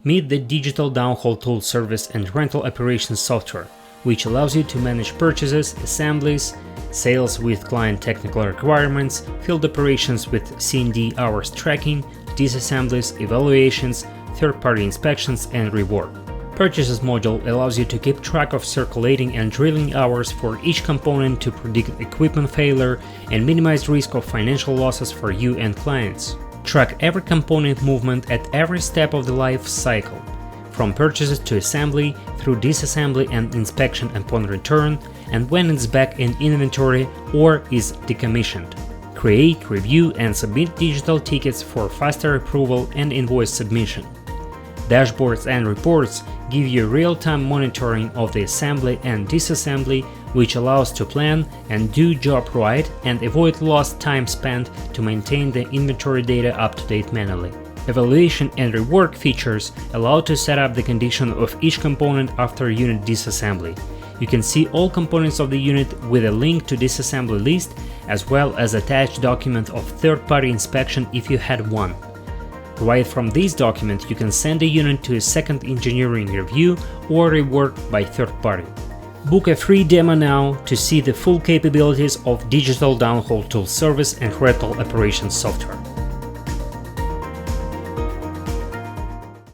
Meet the digital downhole tool service and rental operations software, which allows you to manage purchases, assemblies, sales with client technical requirements, field operations with C&D hours tracking, disassemblies, evaluations, third-party inspections, and rework. Purchases module allows you to keep track of circulating and drilling hours for each component to predict equipment failure and minimize risk of financial losses for you and clients. Track every component movement at every step of the life cycle, from purchases to assembly, through disassembly and inspection upon return, and when it's back in inventory or is decommissioned. Create, review, and submit digital tickets for faster approval and invoice submission. Dashboards and reports give you real-time monitoring of the assembly and disassembly, which allows to plan and do job right and avoid lost time spent to maintain the inventory data up to date manually. Evaluation and rework features allow to set up the condition of each component after unit disassembly. You can see all components of the unit with a link to disassembly list, as well as attached document of third-party inspection if you had one. Right from this document, you can send a unit to a second engineering review or rework by third party. Book a free demo now to see the full capabilities of digital downhole tool service and rental operations software.